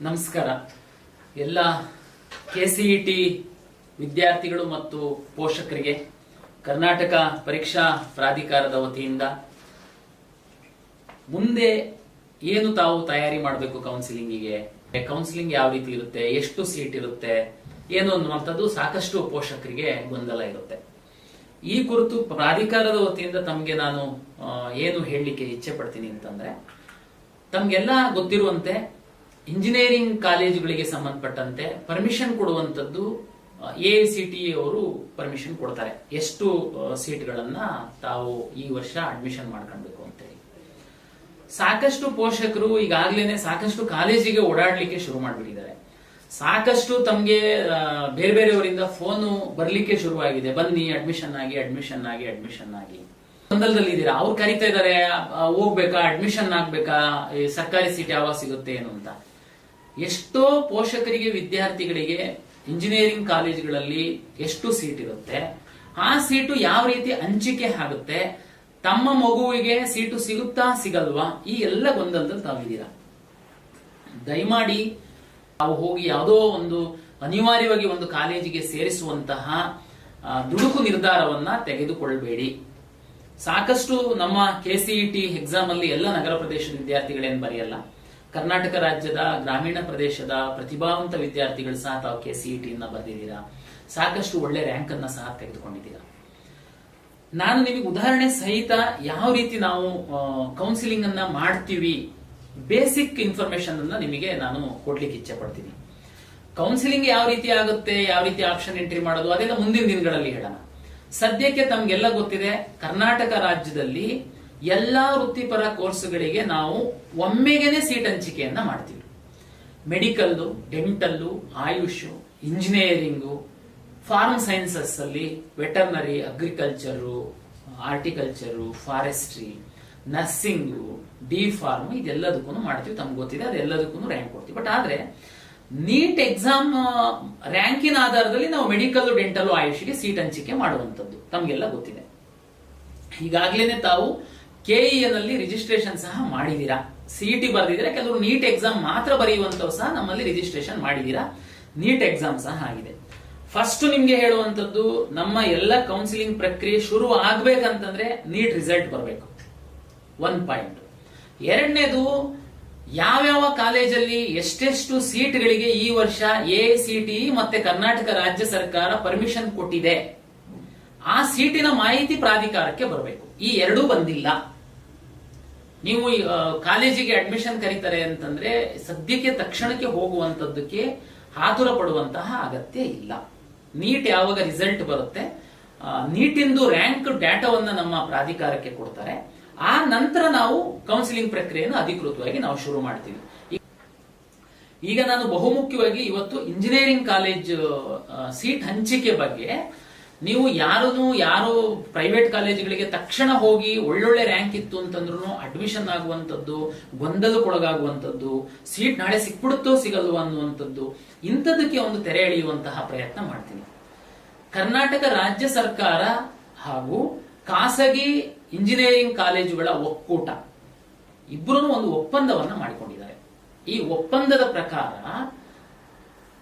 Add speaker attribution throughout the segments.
Speaker 1: ನಮಸ್ಕಾರ. ಎಲ್ಲ ಕೆಸಿಇಟಿ ವಿದ್ಯಾರ್ಥಿಗಳು ಮತ್ತು ಪೋಷಕರಿಗೆ ಕರ್ನಾಟಕ ಪರೀಕ್ಷಾ ಪ್ರಾಧಿಕಾರದ ವತಿಯಿಂದ ಮುಂದೆ ಏನು ತಾವು ತಯಾರಿ ಮಾಡಬೇಕು ಕೌನ್ಸಿಲಿಂಗಿಗೆ, ಕೌನ್ಸಿಲಿಂಗ್ ಯಾವ ರೀತಿ ಇರುತ್ತೆ, ಎಷ್ಟು ಸೀಟ್ ಇರುತ್ತೆ ಏನು ಅನ್ನುವಂಥದ್ದು ಸಾಕಷ್ಟು ಪೋಷಕರಿಗೆ ಗೊಂದಲ ಇರುತ್ತೆ. ಈ ಕುರಿತು ಪ್ರಾಧಿಕಾರದ ವತಿಯಿಂದ ತಮಗೆ ನಾನು ಏನು ಹೇಳಲಿಕ್ಕೆ ಇಚ್ಛೆ ಪಡ್ತೀನಿ ಅಂತಂದ್ರೆ, ತಮ್ಗೆಲ್ಲ ಗೊತ್ತಿರುವಂತೆ ಇಂಜಿನಿಯರಿಂಗ್ ಕಾಲೇಜುಗಳಿಗೆ ಸಂಬಂಧಪಟ್ಟಂತೆ ಪರ್ಮಿಷನ್ ಕೊಡುವಂತದ್ದು AICTE ಅವರು ಪರ್ಮಿಷನ್ ಕೊಡ್ತಾರೆ, ಎಷ್ಟು ಸೀಟ್ಗಳನ್ನ ತಾವು ಈ ವರ್ಷ ಅಡ್ಮಿಷನ್ ಮಾಡ್ಕೊಳ್ಬೇಕು ಅಂತೇಳಿ. ಸಾಕಷ್ಟು ಪೋಷಕರು ಈಗಾಗ್ಲೇನೆ ಸಾಕಷ್ಟು ಕಾಲೇಜಿಗೆ ಓಡಾಡ್ಲಿಕ್ಕೆ ಶುರು ಮಾಡ್ಬಿಟ್ಟಿದ್ದಾರೆ. ಸಾಕಷ್ಟು ತಮ್ಗೆ ಬೇರೆ ಬೇರೆಯವರಿಂದ ಫೋನು ಬರ್ಲಿಕ್ಕೆ ಶುರುವಾಗಿದೆ, ಬನ್ನಿ ಅಡ್ಮಿಷನ್ ಆಗಿ ಅಡ್ಮಿಷನ್ ಆಗಿ ಅಡ್ಮಿಷನ್ ಆಗಿ. ಗೊಂದಲದಲ್ಲಿ ಇದ್ದೀರಾ, ಅವ್ರು ಕರಿತಾ ಇದಾರೆ, ಹೋಗ್ಬೇಕಾ, ಅಡ್ಮಿಷನ್ ಆಗ್ಬೇಕಾ, ಸರ್ಕಾರಿ ಸೀಟ್ ಯಾವಾಗ ಸಿಗುತ್ತೆ ಏನು ಅಂತ. ಎಷ್ಟೋ ಪೋಷಕರಿಗೆ ವಿದ್ಯಾರ್ಥಿಗಳಿಗೆ ಇಂಜಿನಿಯರಿಂಗ್ ಕಾಲೇಜುಗಳಲ್ಲಿ ಎಷ್ಟು ಸೀಟ್ ಇರುತ್ತೆ, ಆ ಸೀಟು ಯಾವ ರೀತಿ ಹಂಚಿಕೆ ಆಗುತ್ತೆ, ತಮ್ಮ ಮಗುವಿಗೆ ಸೀಟು ಸಿಗುತ್ತಾ ಸಿಗಲ್ವಾ, ಈ ಎಲ್ಲ ಗೊಂದಲದಲ್ಲಿ ತಾವಿದ್ದೀರಾ. ದಯಮಾಡಿ ತಾವು ಹೋಗಿ ಯಾವುದೋ ಒಂದು ಅನಿವಾರ್ಯವಾಗಿ ಒಂದು ಕಾಲೇಜಿಗೆ ಸೇರಿಸುವಂತಹ ದುಡುಕು ನಿರ್ಧಾರವನ್ನ ತೆಗೆದುಕೊಳ್ಳಬೇಡಿ. ಸಾಕಷ್ಟು ನಮ್ಮ KCET ಎಕ್ಸಾಮ್ ಅಲ್ಲಿ ಎಲ್ಲ ನಗರ ಪ್ರದೇಶದ ವಿದ್ಯಾರ್ಥಿಗಳೇನು ಬರೆಯಲ್ಲ, ಕರ್ನಾಟಕ ರಾಜ್ಯದ ಗ್ರಾಮೀಣ ಪ್ರದೇಶದ ಪ್ರತಿಭಾವಂತ ವಿದ್ಯಾರ್ಥಿಗಳು ಸಹ ತಾವು KCET ಬರೆದಿದ್ದೀರಾ, ಸಾಕಷ್ಟು ಒಳ್ಳೆ ರ್ಯಾಂಕ್ ಅನ್ನ ಸಹ ತೆಗೆದುಕೊಂಡಿದ್ದೀರಾ. ನಾನು ನಿಮಗೆ ಉದಾಹರಣೆ ಸಹಿತ ಯಾವ ರೀತಿ ನಾವು ಕೌನ್ಸಿಲಿಂಗ್ ಅನ್ನ ಮಾಡ್ತೀವಿ, ಬೇಸಿಕ್ ಇನ್ಫಾರ್ಮೇಶನ್ ಅನ್ನ ನಿಮಗೆ ನಾನು ಕೊಡ್ಲಿಕ್ಕೆ ಇಚ್ಛೆ ಪಡ್ತೀನಿ. ಕೌನ್ಸಿಲಿಂಗ್ ಯಾವ ರೀತಿ ಆಗುತ್ತೆ, ಯಾವ ರೀತಿ ಆಪ್ಷನ್ ಎಂಟ್ರಿ ಮಾಡೋದು, ಅದೆಲ್ಲ ಮುಂದಿನ ದಿನಗಳಲ್ಲಿ ಹೇಳೋಣ. ಸದ್ಯಕ್ಕೆ ತಮ್ಗೆಲ್ಲ ಗೊತ್ತಿದೆ, ಕರ್ನಾಟಕ ರಾಜ್ಯದಲ್ಲಿ ಎಲ್ಲಾ ವೃತ್ತಿಪರ ಕೋರ್ಸ್ಗಳಿಗೆ ನಾವು ಒಮ್ಮೆಗೆನೆ ಸೀಟ್ ಹಂಚಿಕೆಯನ್ನ ಮಾಡ್ತೀವಿ. Medical, dental, Ayush, engineering, pharm sciences ಅಲ್ಲಿ veterinary, agriculture, horticulture, forestry, nursing, D.Pharm ಇದೆಲ್ಲದಕ್ಕೂ ಮಾಡ್ತೀವಿ. ತಮ್ಗೆ ಗೊತ್ತಿದೆ, ಅದೆಲ್ಲದಕ್ಕೂ ರ್ಯಾಂಕ್ ಕೊಡ್ತೀವಿ. ಬಟ್ ಆದ್ರೆ ನೀಟ್ ಎಕ್ಸಾಮ್ ರ್ಯಾಂಕಿನ ಆಧಾರದಲ್ಲಿ ನಾವು ಮೆಡಿಕಲ್, ಡೆಂಟಲ್, ಆಯುಷ್ಗೆ ಸೀಟ್ ಹಂಚಿಕೆ ಮಾಡುವಂತದ್ದು ತಮ್ಗೆಲ್ಲ ಗೊತ್ತಿದೆ. ಈಗಾಗ್ಲೇನೆ ತಾವು KEA ನಲ್ಲಿ ರಿಜಿಸ್ಟ್ರೇಷನ್ ಸಹ ಮಾಡಿದೀರಾ, CET ಬರೆದಿದ್ದೀರಾ, ಕೆಲವರು ನೀಟ್ ಎಕ್ಸಾಮ್ ಮಾತ್ರ ಬರೆಯುವಂತವ್ರು ಸಹ ನಮ್ಮಲ್ಲಿ ರಿಜಿಸ್ಟ್ರೇಷನ್ ಮಾಡಿದೀರಾ, ನೀಟ್ ಎಕ್ಸಾಮ್ ಸಹ ಆಗಿದೆ. ಫಸ್ಟ್ ನಿಮ್ಗೆ ಹೇಳುವಂತದ್ದು, ನಮ್ಮ ಎಲ್ಲ ಕೌನ್ಸಿಲಿಂಗ್ ಪ್ರಕ್ರಿಯೆ ಶುರು ಆಗ್ಬೇಕಂತಂದ್ರೆ ನೀಟ್ ರಿಸಲ್ಟ್ ಬರಬೇಕು, 1 ಪಾಯಿಂಟ್. ಎರಡನೇದು, ಯಾವ್ಯಾವ ಕಾಲೇಜಲ್ಲಿ ಎಷ್ಟೆಷ್ಟು ಸೀಟ್ಗಳಿಗೆ ಈ ವರ್ಷ AICTE ಮತ್ತೆ ಕರ್ನಾಟಕ ರಾಜ್ಯ ಸರ್ಕಾರ ಪರ್ಮಿಷನ್ ಕೊಟ್ಟಿದೆ, ಆ ಸೀಟಿನ ಮಾಹಿತಿ ಪ್ರಾಧಿಕಾರಕ್ಕೆ ಬರಬೇಕು. ಈ ಎರಡೂ ಬಂದಿಲ್ಲ. ನೀವು ಕಾಲೇಜಿಗೆ ಅಡ್ಮಿಷನ್ ಕರೀತಾರೆ ಅಂತಂದ್ರೆ ಸದ್ಯಕ್ಕೆ ತಕ್ಷಣಕ್ಕೆ ಹೋಗುವಂತದ್ದಕ್ಕೆ ಆತುರ ಪಡುವಂತಹ ಅಗತ್ಯ ಇಲ್ಲ. ನೀಟ್ ಯಾವಾಗ ರಿಸಲ್ಟ್ ಬರುತ್ತೆ, ನೀಟಿಂದು ರ್ಯಾಂಕ್ ಡಾಟಾವನ್ನ ನಮ್ಮ ಪ್ರಾಧಿಕಾರಕ್ಕೆ ಕೊಡ್ತಾರೆ, ಆ ನಂತರ ನಾವು ಕೌನ್ಸಿಲಿಂಗ್ ಪ್ರಕ್ರಿಯೆಯನ್ನು ಅಧಿಕೃತವಾಗಿ ನಾವು ಶುರು ಮಾಡ್ತೀವಿ. ಈಗ ನಾನು ಬಹುಮುಖ್ಯವಾಗಿ ಇವತ್ತು ಇಂಜಿನಿಯರಿಂಗ್ ಕಾಲೇಜ್ ಸೀಟ್ ಹಂಚಿಕೆ ಬಗ್ಗೆ, ನೀವು ಯಾರು ಪ್ರೈವೇಟ್ ಕಾಲೇಜುಗಳಿಗೆ ತಕ್ಷಣ ಹೋಗಿ ಒಳ್ಳೊಳ್ಳೆ ರ್ಯಾಂಕ್ ಇತ್ತು ಅಂತಂದ್ರೂ ಅಡ್ಮಿಷನ್ ಆಗುವಂತದ್ದು, ಗೊಂದಲಕ್ಕೊಳಗಾಗುವಂತದ್ದು, ಸೀಟ್ ನಾಳೆ ಸಿಕ್ಬಿಡುತ್ತೋ ಸಿಗಲ್ವೋ ಅನ್ನುವಂಥದ್ದು, ಇಂಥದಕ್ಕೆ ಒಂದು ತೆರೆ ಎಳೆಯುವಂತಹ ಪ್ರಯತ್ನ ಮಾಡ್ತೀನಿ. ಕರ್ನಾಟಕ ರಾಜ್ಯ ಸರ್ಕಾರ ಹಾಗೂ ಖಾಸಗಿ ಇಂಜಿನಿಯರಿಂಗ್ ಕಾಲೇಜುಗಳ ಒಕ್ಕೂಟ ಇಬ್ಬರೂ ಒಂದು ಒಪ್ಪಂದವನ್ನ ಮಾಡಿಕೊಂಡಿದ್ದಾರೆ. ಈ ಒಪ್ಪಂದದ ಪ್ರಕಾರ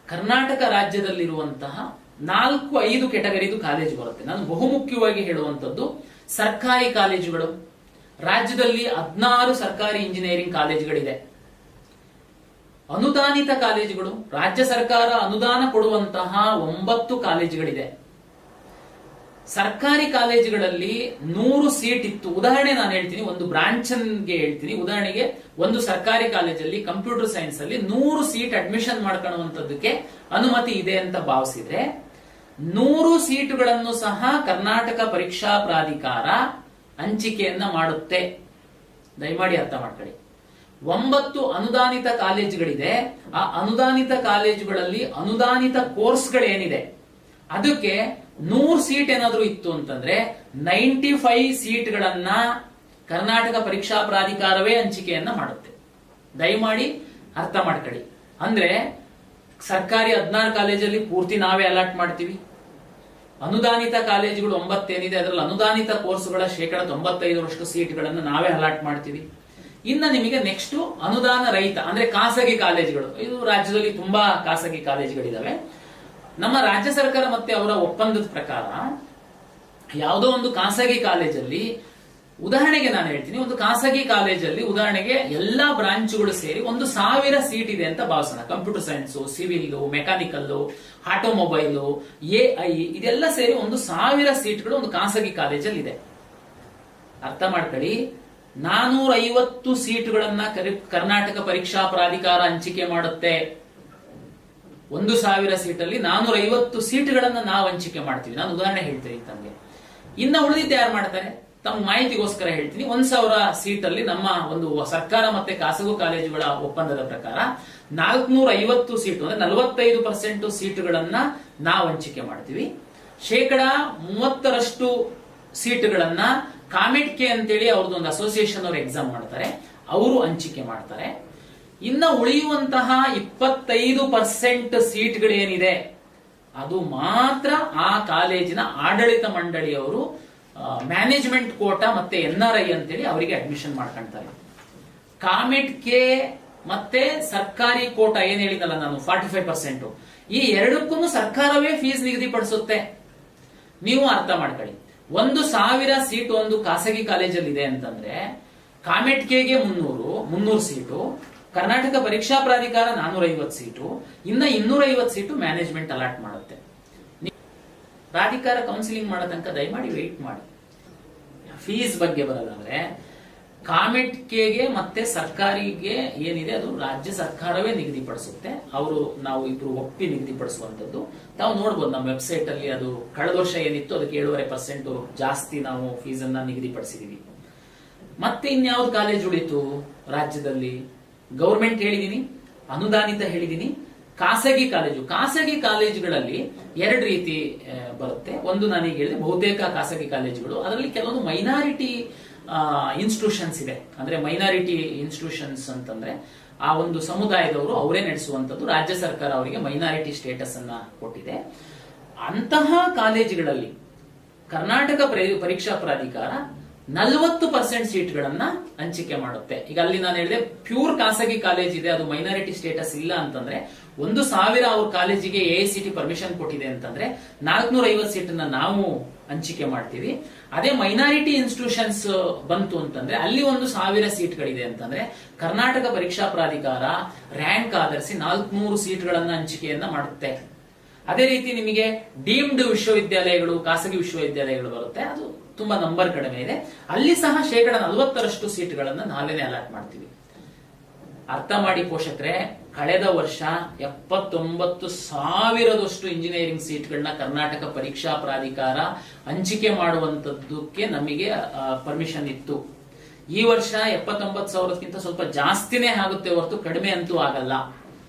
Speaker 1: ಕರ್ನಾಟಕ ರಾಜ್ಯದಲ್ಲಿರುವಂತಹ 4-5 ಕೆಟಗರಿದು ಕಾಲೇಜು ಬರುತ್ತೆ. ನಾನು ಬಹುಮುಖ್ಯವಾಗಿ ಹೇಳುವಂತದ್ದು ಸರ್ಕಾರಿ ಕಾಲೇಜುಗಳು. ರಾಜ್ಯದಲ್ಲಿ 16 ಸರ್ಕಾರಿ ಇಂಜಿನಿಯರಿಂಗ್ ಕಾಲೇಜುಗಳಿದೆ. ಅನುದಾನಿತ ಕಾಲೇಜುಗಳು, ರಾಜ್ಯ ಸರ್ಕಾರ ಅನುದಾನ ಕೊಡುವಂತಹ 9 ಕಾಲೇಜುಗಳಿದೆ. ಸರ್ಕಾರಿ ಕಾಲೇಜುಗಳಲ್ಲಿ 100 ಸೀಟ್ ಇತ್ತು. ಉದಾಹರಣೆ ನಾನು ಹೇಳ್ತೀನಿ, ಒಂದು ಬ್ರಾಂಚ್ಗೆ ಹೇಳ್ತೀನಿ. ಉದಾಹರಣೆಗೆ ಒಂದು ಸರ್ಕಾರಿ ಕಾಲೇಜಲ್ಲಿ ಕಂಪ್ಯೂಟರ್ ಸೈನ್ಸ್ ಅಲ್ಲಿ 100 ಸೀಟ್ ಅಡ್ಮಿಷನ್ ಮಾಡ್ಕೊಳ್ಳುವಂತದ್ದಕ್ಕೆ ಅನುಮತಿ ಇದೆ ಅಂತ ಭಾವಿಸಿದ್ರೆ 100 ಸೀಟುಗಳನ್ನು ಸಹ ಕರ್ನಾಟಕ ಪರೀಕ್ಷಾ ಪ್ರಾಧಿಕಾರ ಹಂಚಿಕೆಯನ್ನ ಮಾಡುತ್ತೆ. ದಯಮಾಡಿ ಅರ್ಥ ಮಾಡ್ಕೊಳ್ಳಿ. 9 ಅನುದಾನಿತ ಕಾಲೇಜುಗಳಿದೆ. ಆ ಅನುದಾನಿತ ಕಾಲೇಜುಗಳಲ್ಲಿ ಅನುದಾನಿತ ಕೋರ್ಸ್ಗಳೇನಿದೆ ಅದಕ್ಕೆ 100 ಸೀಟ್ ಏನಾದ್ರೂ ಇತ್ತು ಅಂತಂದ್ರೆ 95 ಸೀಟ್ಗಳನ್ನ ಕರ್ನಾಟಕ ಪರೀಕ್ಷಾ ಪ್ರಾಧಿಕಾರವೇ ಹಂಚಿಕೆಯನ್ನ ಮಾಡುತ್ತೆ. ದಯಮಾಡಿ ಅರ್ಥ ಮಾಡ್ಕೊಳ್ಳಿ. ಅಂದ್ರೆ ಸರ್ಕಾರಿ 16 ಕಾಲೇಜಲ್ಲಿ ಪೂರ್ತಿ ನಾವೇ ಅಲಾಟ್ ಮಾಡ್ತೀವಿ. ಅನುದಾನಿತ ಕಾಲೇಜುಗಳು 9 ಏನಿದೆ ಅದರಲ್ಲಿ ಅನುದಾನಿತ ಕೋರ್ಸ್ಗಳ 95% ಸೀಟ್ಗಳನ್ನು ನಾವೇ ಅಲಾಟ್ ಮಾಡ್ತೀವಿ. ಇನ್ನ ನಿಮಗೆ ನೆಕ್ಸ್ಟ್ ಅನುದಾನ ರಹಿತ ಅಂದ್ರೆ ಖಾಸಗಿ ಕಾಲೇಜುಗಳು. ಇದು ರಾಜ್ಯದಲ್ಲಿ ತುಂಬಾ ಖಾಸಗಿ ಕಾಲೇಜುಗಳಿದಾವೆ. ನಮ್ಮ ರಾಜ್ಯ ಸರ್ಕಾರ ಮತ್ತೆ ಅವರ ಒಪ್ಪಂದದ ಪ್ರಕಾರ ಯಾವುದೋ ಒಂದು ಖಾಸಗಿ ಕಾಲೇಜಲ್ಲಿ, ಉದಾಹರಣೆಗೆ ನಾನು ಹೇಳ್ತೀನಿ, ಒಂದು ಖಾಸಗಿ ಕಾಲೇಜಲ್ಲಿ ಉದಾಹರಣೆಗೆ ಎಲ್ಲಾ ಬ್ರಾಂಚ್ಗಳು ಸೇರಿ 1,000 ಸೀಟ್ ಇದೆ ಅಂತ ಭಾವಿಸೋಣ. Computer science, civil, mechanical, automobile, AI ಇದೆಲ್ಲ ಸೇರಿ 1,000 ಸೀಟ್ಗಳು ಒಂದು ಖಾಸಗಿ ಕಾಲೇಜಲ್ಲಿ ಇದೆ. ಅರ್ಥ ಮಾಡ್ಕೊಳ್ಳಿ, 450 ಸೀಟುಗಳನ್ನ ಕರ್ನಾಟಕ ಪರೀಕ್ಷಾ ಪ್ರಾಧಿಕಾರ ಹಂಚಿಕೆ ಮಾಡುತ್ತೆ. 1,000 ಸೀಟಲ್ಲಿ 450 ಸೀಟುಗಳನ್ನ ನಾವು ಹಂಚಿಕೆ ಮಾಡ್ತೀವಿ. ನಾನು ಉದಾಹರಣೆ ಹೇಳ್ತೀನಿ ತಮಗೆ. ಇನ್ನ ಉಳಿದಿದ್ದು ಯಾರು ಮಾಡ್ತಾರೆ? ತಮ್ಮ ಮಾಹಿತಿಗೋಸ್ಕರ ಹೇಳ್ತೀನಿ. 1,000 ಸೀಟಲ್ಲಿ ನಮ್ಮ ಒಂದು ಸರ್ಕಾರ ಮತ್ತೆ ಖಾಸಗಿ ಕಾಲೇಜುಗಳ ಒಪ್ಪಂದದ ಪ್ರಕಾರ 450 ಸೀಟು ಅಂದ್ರೆ 45% ಸೀಟುಗಳನ್ನ ನಾವು ಹಂಚಿಕೆ ಮಾಡ್ತೀವಿ. 30% ಸೀಟುಗಳನ್ನ ಕಾಮೆಡ್ ಕೆ ಅಂತೇಳಿ ಅವ್ರದ್ದು ಒಂದು ಅಸೋಸಿಯೇಷನ್ ಅವರು ಎಕ್ಸಾಮ್ ಮಾಡ್ತಾರೆ, ಅವರು ಹಂಚಿಕೆ ಮಾಡ್ತಾರೆ. ಇನ್ನ ಉಳಿಯುವಂತಹ 25% ಸೀಟ್ಗಳೇನಿದೆ ಅದು ಮಾತ್ರ ಆ ಕಾಲೇಜಿನ ಆಡಳಿತ ಮಂಡಳಿಯವರು ಮ್ಯಾನೇಜ್ಮೆಂಟ್ ಕೋಟಾ ಮತ್ತೆ NRI ಅಂತೇಳಿ ಅವರಿಗೆ ಅಡ್ಮಿಷನ್ ಮಾಡ್ಕೊಂತಾರೆ. ಕಾಮೆಡ್ ಕೆ ಮತ್ತೆ ಸರ್ಕಾರಿ ಕೋಟಾ ಏನ್ ಹೇಳಿದಲ್ಲ ನಾನು 45%, ಈ ಎರಡಕ್ಕೂ ಸರ್ಕಾರವೇ ಫೀಸ್ ನಿಗದಿಪಡಿಸುತ್ತೆ. ನೀವು ಅರ್ಥ ಮಾಡ್ಕೊಳ್ಳಿ, 1,000 ಸೀಟು ಒಂದು ಖಾಸಗಿ ಕಾಲೇಜಲ್ಲಿ ಇದೆ ಅಂತಂದ್ರೆ ಕಾಮೆಡ್ ಕೆಗೆ 300 ಸೀಟು, ಕರ್ನಾಟಕ ಪರೀಕ್ಷಾ ಪ್ರಾಧಿಕಾರ 450 ಸೀಟು, ಇನ್ನ 250 ಸೀಟು ಮ್ಯಾನೇಜ್ಮೆಂಟ್ ಅಲಾಟ್ ಮಾಡುತ್ತೆ. ಪ್ರಾಧಿಕಾರ ಕೌನ್ಸಿಲಿಂಗ್ ಮಾಡೋ ತನಕ ದಯಮಾಡಿ ವೆಯ್ಟ್ ಮಾಡಿ. ಫೀಸ್ ಬಗ್ಗೆ ಬರೋದಾದ್ರೆ ಕಾಮೆಡ್ ಕೆಗೆ ಮತ್ತೆ ಸರ್ಕಾರಿಗೆ ಏನಿದೆ ಅದು ರಾಜ್ಯ ಸರ್ಕಾರವೇ ನಿಗದಿಪಡಿಸುತ್ತೆ. ನಾವು ಇಬ್ರು ಒಪ್ಪಿ ನಿಗದಿಪಡಿಸುವಂತದ್ದು. ತಾವು ನೋಡ್ಬೋದು ನಮ್ಮ ವೆಬ್ಸೈಟ್ ಅಲ್ಲಿ, ಅದು ಕಳೆದ ವರ್ಷ ಏನಿತ್ತು ಅದಕ್ಕೆ 7.5% ಜಾಸ್ತಿ ನಾವು ಫೀಸ್ ಅನ್ನ ನಿಗದಿಪಡಿಸಿದೀವಿ. ಮತ್ತೆ ಇನ್ಯಾವ್ದು ಕಾಲೇಜ್ ಉಳಿತು ರಾಜ್ಯದಲ್ಲಿ? ಗೌರ್ಮೆಂಟ್ ಹೇಳಿದೀನಿ, ಅನುದಾನಿತ ಹೇಳಿದೀನಿ, ಖಾಸಗಿ ಕಾಲೇಜುಗಳಲ್ಲಿ 2 ರೀತಿ ಬರುತ್ತೆ. ಒಂದು ನಾನೀಗ ಹೇಳಿದೆ, ಬಹುತೇಕ ಖಾಸಗಿ ಕಾಲೇಜುಗಳು, ಅದರಲ್ಲಿ ಕೆಲವೊಂದು ಮೈನಾರಿಟಿ ಇನ್ಸ್ಟಿಟ್ಯೂಷನ್ಸ್ ಇದೆ. ಅಂದ್ರೆ ಮೈನಾರಿಟಿ ಇನ್ಸ್ಟಿಟ್ಯೂಷನ್ಸ್ ಅಂತಂದ್ರೆ ಆ ಒಂದು ಸಮುದಾಯದವರು ಅವರೇ ನಡೆಸುವಂತದ್ದು. ರಾಜ್ಯ ಸರ್ಕಾರ ಅವರಿಗೆ ಮೈನಾರಿಟಿ ಸ್ಟೇಟಸ್ ಅನ್ನ ಕೊಟ್ಟಿದೆ. ಅಂತಹ ಕಾಲೇಜುಗಳಲ್ಲಿ ಕರ್ನಾಟಕ ಪರೀಕ್ಷಾ ಪ್ರಾಧಿಕಾರ 40% ಸೀಟ್ಗಳನ್ನ ಹಂಚಿಕೆ ಮಾಡುತ್ತೆ. ಈಗ ಅಲ್ಲಿ ನಾನು ಹೇಳಿದೆ ಪ್ಯೂರ್ ಖಾಸಗಿ ಕಾಲೇಜ್ ಇದೆ, ಅದು ಮೈನಾರಿಟಿ ಸ್ಟೇಟಸ್ ಇಲ್ಲ ಅಂತಂದ್ರೆ 1,000 ಅವ್ರ ಕಾಲೇಜಿಗೆ AICT ಪರ್ಮಿಷನ್ ಕೊಟ್ಟಿದೆ ಅಂತಂದ್ರೆ 450 ಸೀಟನ್ನ ನಾವು ಹಂಚಿಕೆ ಮಾಡ್ತೀವಿ. ಅದೇ ಮೈನಾರಿಟಿ ಇನ್ಸ್ಟಿಟ್ಯೂಷನ್ಸ್ ಬಂತು ಅಂತಂದ್ರೆ ಅಲ್ಲಿ 1,000 ಸೀಟ್ಗಳಿದೆ ಅಂತಂದ್ರೆ ಕರ್ನಾಟಕ ಪರೀಕ್ಷಾ ಪ್ರಾಧಿಕಾರ ರ್ಯಾಂಕ್ ಆಧರಿಸಿ 400 ಸೀಟ್ಗಳನ್ನ ಹಂಚಿಕೆಯನ್ನ ಮಾಡುತ್ತೆ. ಅದೇ ರೀತಿ ನಿಮಗೆ ಡೀಮ್ಡ್ ವಿಶ್ವವಿದ್ಯಾಲಯಗಳು, ಖಾಸಗಿ ವಿಶ್ವವಿದ್ಯಾಲಯಗಳು ಬರುತ್ತೆ, ಅದು ತುಂಬಾ ನಂಬರ್ ಕಡಿಮೆ ಇದೆ. ಅಲ್ಲಿ ಸಹ 40% ಸೀಟ್ಗಳನ್ನ ನಾವೇನೆ ಅಲಾಟ್ ಮಾಡ್ತೀವಿ. ಅರ್ಥ ಮಾಡಿ ಪೋಷಕರೇ, ಕಳೆದ ವರ್ಷ 79,000 ಇಂಜಿನಿಯರಿಂಗ್ ಸೀಟ್ಗಳನ್ನ ಕರ್ನಾಟಕ ಪರೀಕ್ಷಾ ಪ್ರಾಧಿಕಾರ ಹಂಚಿಕೆ ಮಾಡುವಂತದ್ದಕ್ಕೆ ನಮಗೆ ಪರ್ಮಿಷನ್ ಇತ್ತು. ಈ ವರ್ಷ 79,000ಕ್ಕಿಂತ ಸ್ವಲ್ಪ ಜಾಸ್ತಿನೇ ಆಗುತ್ತೆ ಹೊರತು ಕಡಿಮೆ ಅಂತೂ ಆಗಲ್ಲ.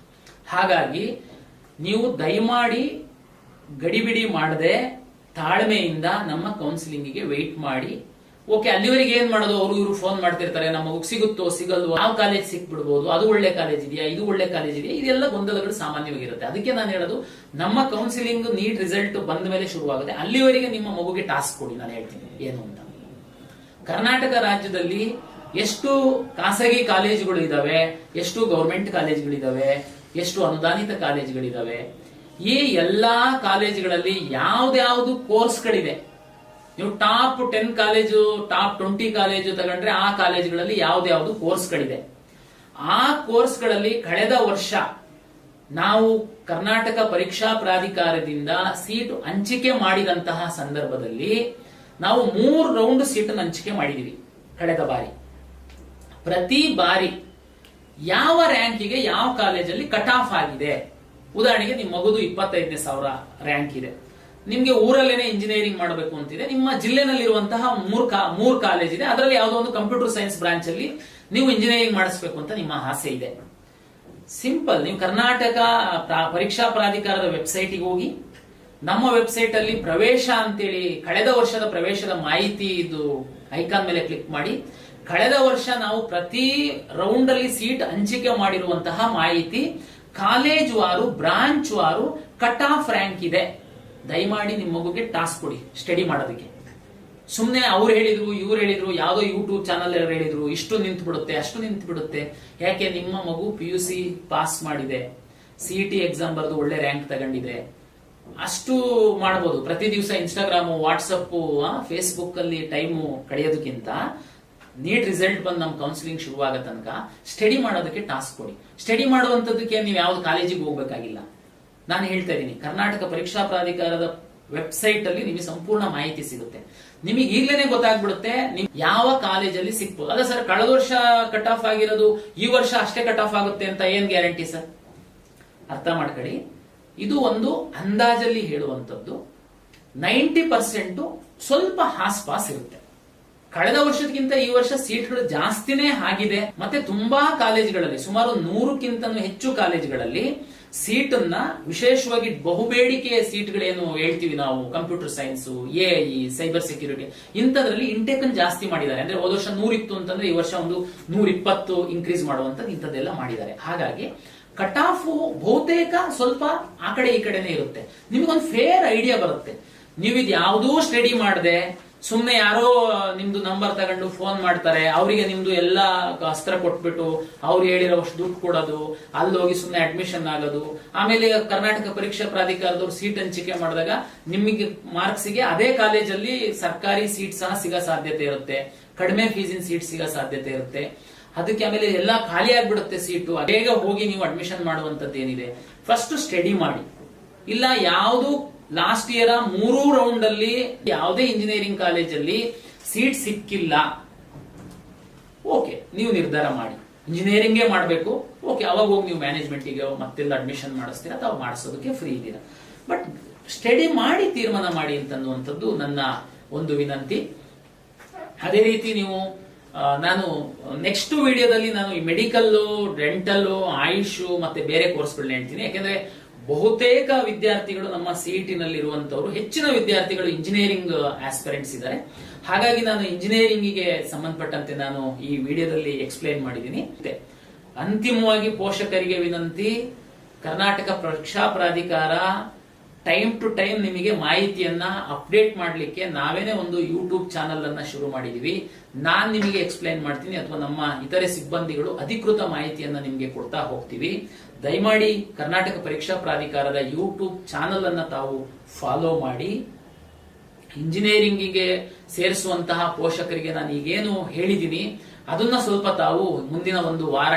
Speaker 1: ಹಾಗಾಗಿ ನೀವು ದಯಮಾಡಿ ಗಡಿಬಿಡಿ ಮಾಡದೆ ತಾಳ್ಮೆಯಿಂದ ನಮ್ಮ ಕೌನ್ಸಿಲಿಂಗಿಗೆ ವೆಯ್ಟ್ ಮಾಡಿ. ಓಕೆ, ಅಲ್ಲಿವರೆಗೆ ಏನ್ ಮಾಡೋದು? ಅವರು ಇವರು ಫೋನ್ ಮಾಡ್ತಿರ್ತಾರೆ, ನಮ್ಮ ಮಗು ಸಿಗುತ್ತೋ ಸಿಗಲ್ವೋ, ಯಾವ ಕಾಲೇಜ್ ಸಿಕ್ಬಿಡ್ಬೋದು, ಅದು ಒಳ್ಳೆ ಕಾಲೇಜ್ ಇದೆಯಾ, ಇದು ಒಳ್ಳೆ ಕಾಲೇಜ್ ಇದೆಯಾ, ಇದೆಲ್ಲ ಗೊಂದಲಗಳು ಸಾಮಾನ್ಯವಾಗಿರುತ್ತೆ. ಅದಕ್ಕೆ ನಾನು ಹೇಳೋದು, ನಮ್ಮ ಕೌನ್ಸಿಲಿಂಗ್ ನೀಟ್ ರಿಸಲ್ಟ್ ಬಂದ ಮೇಲೆ ಶುರುವಾಗುತ್ತೆ. ಅಲ್ಲಿವರೆಗೆ ನಿಮ್ಮ ಮಗುಗೆ ಟಾಸ್ಕ್ ಕೊಡಿ. ನಾನು ಹೇಳ್ತೀನಿ ಏನು ಅಂತ. ಕರ್ನಾಟಕ ರಾಜ್ಯದಲ್ಲಿ ಎಷ್ಟು ಖಾಸಗಿ ಕಾಲೇಜುಗಳು ಇದಾವೆ, ಎಷ್ಟು ಗೌರ್ಮೆಂಟ್ ಕಾಲೇಜುಗಳಿದಾವೆ, ಎಷ್ಟು ಅನುದಾನಿತ ಕಾಲೇಜುಗಳಿದಾವೆ, ಈ ಎಲ್ಲಾ ಕಾಲೇಜುಗಳಲ್ಲಿ ಯಾವ್ದಾವ್ದು ಕೋರ್ಸ್ಗಳಿದೆ. ನೀವು ಟಾಪ್ 10 ಕಾಲೇಜು, ಟಾಪ್ 20 ಕಾಲೇಜು ತಗೊಂಡ್ರೆ ಆ ಕಾಲೇಜುಗಳಲ್ಲಿ ಯಾವ್ದಾವ್ದು ಕೋರ್ಸ್ಗಳಿದೆ. ಆ ಕೋರ್ಸ್ಗಳಲ್ಲಿ ಕಳೆದ ವರ್ಷ ನಾವು ಕರ್ನಾಟಕ ಪರೀಕ್ಷಾ ಪ್ರಾಧಿಕಾರದಿಂದ ಸೀಟ್ ಹಂಚಿಕೆ ಮಾಡಿದಂತಹ ಸಂದರ್ಭದಲ್ಲಿ ನಾವು 3 ರೌಂಡ್ ಸೀಟನ್ನು ಹಂಚಿಕೆ ಮಾಡಿದೀವಿ ಕಳೆದ ಬಾರಿ. ಪ್ರತಿ ಬಾರಿ ಯಾವ ರ್ಯಾಂಕಿಗೆ ಯಾವ ಕಾಲೇಜಲ್ಲಿ ಕಟ್ ಆಫ್ ಆಗಿದೆ. ಉದಾಹರಣೆಗೆ ನಿಮ್ಮ ಮಗುದು 25,000 ರ್ಯಾಂಕ್ ಇದೆ, ನಿಮ್ಗೆ ಊರಲ್ಲೇನೆ ಇಂಜಿನಿಯರಿಂಗ್ ಮಾಡಬೇಕು ಅಂತಿದೆ, ನಿಮ್ಮ ಜಿಲ್ಲೆನಲ್ಲಿರುವಂತಹ 3 ಕಾಲೇಜ್ ಇದೆ, ಅದರಲ್ಲಿ ಯಾವುದೋ ಒಂದು ಕಂಪ್ಯೂಟರ್ ಸೈನ್ಸ್ ಬ್ರಾಂಚ್ ಅಲ್ಲಿ ನೀವು ಇಂಜಿನಿಯರಿಂಗ್ ಮಾಡಿಸ್ಬೇಕು ಅಂತ ನಿಮ್ಮ ಆಸೆ ಇದೆ. ಸಿಂಪಲ್, ನೀವು ಕರ್ನಾಟಕ ಪರೀಕ್ಷಾ ಪ್ರಾಧಿಕಾರದ ವೆಬ್ಸೈಟ್ಗೆ ಹೋಗಿ, ನಮ್ಮ ವೆಬ್ಸೈಟ್ ಅಲ್ಲಿ ಪ್ರವೇಶ ಅಂತೇಳಿ ಕಳೆದ ವರ್ಷದ ಪ್ರವೇಶದ ಮಾಹಿತಿ ಇದು ಐಕಾನ್ ಮೇಲೆ ಕ್ಲಿಕ್ ಮಾಡಿ. ಕಳೆದ ವರ್ಷ ನಾವು ಪ್ರತಿ ರೌಂಡ್ ಅಲ್ಲಿ ಸೀಟ್ ಹಂಚಿಕೆ ಮಾಡಿರುವಂತಹ ಮಾಹಿತಿ, ಕಾಲೇಜ್ ವಾರು, ಬ್ರಾಂಚ್ ವಾರು ಕಟ್ ಆಫ್ ರ್ಯಾಂಕ್ ಇದೆ. ದಯಮಾಡಿ ನಿಮ್ಮ ಮಗುಗೆ ಟಾಸ್ಕ್ ಕೊಡಿ ಸ್ಟಡಿ ಮಾಡೋದಕ್ಕೆ. ಸುಮ್ನೆ ಅವ್ರು ಹೇಳಿದ್ರು ಇವ್ರು ಹೇಳಿದ್ರು, ಯಾವ್ದೋ ಯೂಟ್ಯೂಬ್ ಚಾನಲ್ ಹೇಳಿದ್ರು, ಇಷ್ಟು ನಿಂತು ಬಿಡುತ್ತೆ ಅಷ್ಟು ನಿಂತು ಬಿಡುತ್ತೆ. ಯಾಕೆ? ನಿಮ್ಮ ಮಗು PUC ಪಾಸ್ ಮಾಡಿದೆ, CET ಎಕ್ಸಾಮ್ ಬರೆದು ಒಳ್ಳೆ ರ್ಯಾಂಕ್ ತಗೊಂಡಿದೆ, ಅಷ್ಟು ಮಾಡಬಹುದು. ಪ್ರತಿ ದಿವಸ ಇನ್ಸ್ಟಾಗ್ರಾಮ್, ವಾಟ್ಸಪ್, ಫೇಸ್ಬುಕ್ ಅಲ್ಲಿ ಟೈಮು ಕಳೆಯೋದಕ್ಕಿಂತ ನೀಟ್ ರಿಸಲ್ಟ್ ಬಂದು ನಮ್ ಕೌನ್ಸಿಲಿಂಗ್ ಶುರುವಾಗ ತನಕ ಸ್ಟಡಿ ಮಾಡೋದಕ್ಕೆ ಟಾಸ್ಕ್ ಕೊಡಿ. ಸ್ಟಡಿ ಮಾಡುವಂತದಕ್ಕೆ ನೀವು ಯಾವ್ದು ಕಾಲೇಜಿಗೆ ಹೋಗ್ಬೇಕಾಗಿಲ್ಲ. ನಾನು ಹೇಳ್ತಾ ಇದ್ದೀನಿ, ಕರ್ನಾಟಕ ಪರೀಕ್ಷಾ ಪ್ರಾಧಿಕಾರದ ವೆಬ್ಸೈಟ್ ಅಲ್ಲಿ ನಿಮಗೆ ಸಂಪೂರ್ಣ ಮಾಹಿತಿ ಸಿಗುತ್ತೆ. ನಿಮಗೆ ಈಗಲೇ ಗೊತ್ತಾಗ್ಬಿಡುತ್ತೆ ನಿಮ್ ಯಾವ ಕಾಲೇಜಲ್ಲಿ ಸಿಕ್ಬೋದು. ಅಲ್ಲ ಸರ್, ಕಳೆದ ವರ್ಷ ಕಟ್ ಆಫ್ ಆಗಿರೋದು ಈ ವರ್ಷ ಅಷ್ಟೇ ಕಟ್ ಆಫ್ ಆಗುತ್ತೆ ಅಂತ ಏನ್ ಗ್ಯಾರಂಟಿ ಸರ್? ಅರ್ಥ ಮಾಡ್ಕೊಳ್ಳಿ, ಇದು ಒಂದು ಅಂದಾಜಲ್ಲಿ ಹೇಳುವಂತದ್ದು. 90% ಸ್ವಲ್ಪ ಹಾಸ್ಪಾಸ್ ಇರುತ್ತೆ. ಕಳೆದ ವರ್ಷಕ್ಕಿಂತ ಈ ವರ್ಷ ಸೀಟ್ಗಳು ಜಾಸ್ತಿನೇ ಆಗಿದೆ. ಮತ್ತೆ ತುಂಬಾ ಕಾಲೇಜ್ಗಳಲ್ಲಿ, ಸುಮಾರು 100ಕ್ಕಿಂತ ಹೆಚ್ಚು ಕಾಲೇಜ್ಗಳಲ್ಲಿ ಸೀಟ್ ಅನ್ನ ವಿಶೇಷವಾಗಿ ಬಹುಬೇಡಿಕೆಯ ಸೀಟ್ಗಳೇನು ಹೇಳ್ತೀವಿ ನಾವು, computer science, AI, cyber security, ಇಂಥದ್ರಲ್ಲಿ ಇಂಟೇಕ್ ಜಾಸ್ತಿ ಮಾಡಿದ್ದಾರೆ. ಅಂದ್ರೆ ಹೋದ ವರ್ಷ 100 ಇತ್ತು ಅಂತಂದ್ರೆ ಈ ವರ್ಷ ಒಂದು 120 ಇನ್ಕ್ರೀಸ್ ಮಾಡುವಂತದ್ದು ಇಂಥದ್ದೆಲ್ಲ ಮಾಡಿದ್ದಾರೆ. ಹಾಗಾಗಿ ಕಟ್ ಆಫ್ ಬಹುತೇಕ ಸ್ವಲ್ಪ ಆ ಕಡೆ ಈ ಕಡೆನೆ ಇರುತ್ತೆ. ನಿಮಗೊಂದು ಫೇರ್ ಐಡಿಯಾ ಬರುತ್ತೆ. ನೀವು ಇದು ಯಾವುದೂ ಸ್ಟಡಿ ಮಾಡದೆ ಸುಮ್ನೆ ಯಾರೋ ನಿಮ್ದು ನಂಬರ್ ತಗೊಂಡು ಫೋನ್ ಮಾಡ್ತಾರೆ, ಅವರಿಗೆ ನಿಮ್ದು ಎಲ್ಲ ಅಸ್ತ್ರ ಕೊಟ್ಬಿಟ್ಟು ಅವ್ರು ಹೇಳಿರೋಷ್ಟು ದುಡ್ಡು ಕೊಡೋದು, ಅಲ್ಲಿ ಹೋಗಿ ಸುಮ್ನೆ ಅಡ್ಮಿಷನ್ ಆಗೋದು, ಆಮೇಲೆ ಕರ್ನಾಟಕ ಪರೀಕ್ಷಾ ಪ್ರಾಧಿಕಾರದವ್ರು ಸೀಟ್ ಹಂಚಿಕೆ ಮಾಡಿದಾಗ ನಿಮಗೆ ಮಾರ್ಕ್ಸ್ಗೆ ಅದೇ ಕಾಲೇಜಲ್ಲಿ ಸರ್ಕಾರಿ ಸೀಟ್ ಸಹ ಸಿಗೋ ಸಾಧ್ಯತೆ ಇರುತ್ತೆ, ಕಡಿಮೆ ಫೀಸಿನ ಸೀಟ್ ಸಿಗೋ ಸಾಧ್ಯತೆ ಇರುತ್ತೆ. ಅದಕ್ಕೆ ಆಮೇಲೆ ಎಲ್ಲ ಖಾಲಿ ಆಗ್ಬಿಡುತ್ತೆ ಸೀಟು. ಬೇಗ ಹೋಗಿ ನೀವು ಅಡ್ಮಿಷನ್ ಮಾಡುವಂತದ್ದು ಏನಿದೆ, ಫಸ್ಟ್ ಸ್ಟಡಿ ಮಾಡಿ. ಇಲ್ಲ ಯಾವುದು ಲಾಸ್ಟ್ ಇಯರ್ 3 ರೌಂಡ್ ಅಲ್ಲಿ ಯಾವುದೇ ಇಂಜಿನಿಯರಿಂಗ್ ಕಾಲೇಜಲ್ಲಿ ಸೀಟ್ ಸಿಕ್ಕಿಲ್ಲ, ಓಕೆ, ನೀವು ನಿರ್ಧಾರ ಮಾಡಿ ಇಂಜಿನಿಯರಿಂಗೇ ಮಾಡಬೇಕು, ಓಕೆ, ಅವಾಗ ಹೋಗಿ ನೀವು ಮ್ಯಾನೇಜ್ಮೆಂಟ್ಗೆ ಮತ್ತೆಲ್ಲ ಅಡ್ಮಿಷನ್ ಮಾಡಿಸ್ತೀರಾ ಅಥವಾ ಮಾಡಿಸೋದಕ್ಕೆ ಫ್ರೀ ಇದ್ದೀರಾ. ಬಟ್ ಸ್ಟಡಿ ಮಾಡಿ ತೀರ್ಮಾನ ಮಾಡಿ ಅಂತನ್ನುವಂಥದ್ದು ನನ್ನ ಒಂದು ವಿನಂತಿ. ಅದೇ ರೀತಿ ನೀವು ನಾನು ನೆಕ್ಸ್ಟ್ ವಿಡಿಯೋದಲ್ಲಿ ನಾನು ಈ ಮೆಡಿಕಲ್, ಡೆಂಟಲ್, ಆಯುಷ್ ಮತ್ತೆ ಬೇರೆ ಕೋರ್ಸ್ಗಳನ್ನ ಹೇಳ್ತೀನಿ. ಯಾಕೆಂದ್ರೆ ಬಹುತೇಕ ವಿದ್ಯಾರ್ಥಿಗಳು ನಮ್ಮ CET ನಲ್ಲಿ ಇರುವಂತವರು, ಹೆಚ್ಚಿನ ವಿದ್ಯಾರ್ಥಿಗಳು ಇಂಜಿನಿಯರಿಂಗ್ ಆಸ್ಪಿರೆಂಟ್ಸ್ ಇದ್ದಾರೆ. ಹಾಗಾಗಿ ನಾನು ಇಂಜಿನಿಯರಿಂಗಿಗೆ ಸಂಬಂಧಪಟ್ಟಂತೆ ನಾನು ಈ ವಿಡಿಯೋದಲ್ಲಿ ಎಕ್ಸ್ಪ್ಲೈನ್ ಮಾಡಿದ್ದೀನಿ. ಅಂತಿಮವಾಗಿ ಪೋಷಕರಿಗೆ ವಿನಂತಿ, ಕರ್ನಾಟಕ ಪರೀಕ್ಷಾ ಪ್ರಾಧಿಕಾರ ಟೈಮ್ ಟು ಟೈಮ್ ನಿಮಗೆ ಮಾಹಿತಿಯನ್ನ ಅಪ್ಡೇಟ್ ಮಾಡಲಿಕ್ಕೆ ನಾವೇನೆ ಒಂದು ಯೂಟ್ಯೂಬ್ ಚಾನಲ್ ಅನ್ನ ಶುರು ಮಾಡಿದೀವಿ. ನಾನ್ ನಿಮಗೆ ಎಕ್ಸ್ಪ್ಲೈನ್ ಮಾಡ್ತೀನಿ ಅಥವಾ ನಮ್ಮ ಇತರೆ ಸಿಬ್ಬಂದಿಗಳು ಅಧಿಕೃತ ಮಾಹಿತಿಯನ್ನ ನಿಮಗೆ ಕೊಡ್ತಾ ಹೋಗ್ತೀವಿ. ದಯಮಾಡಿ ಕರ್ನಾಟಕ ಪರೀಕ್ಷಾ ಪ್ರಾಧಿಕಾರದ ಯೂಟ್ಯೂಬ್ ಚಾನಲ್ ಅನ್ನ ತಾವು ಫಾಲೋ ಮಾಡಿ. ಇಂಜಿನಿಯರಿಂಗಿಗೆ ಸೇರಿಸುವಂತಹ ಪೋಷಕರಿಗೆ ನಾನು ಈಗೇನು ಹೇಳಿದ್ದೀನಿ ಅದನ್ನ ಸ್ವಲ್ಪ ತಾವು ಮುಂದಿನ ಒಂದು ವಾರ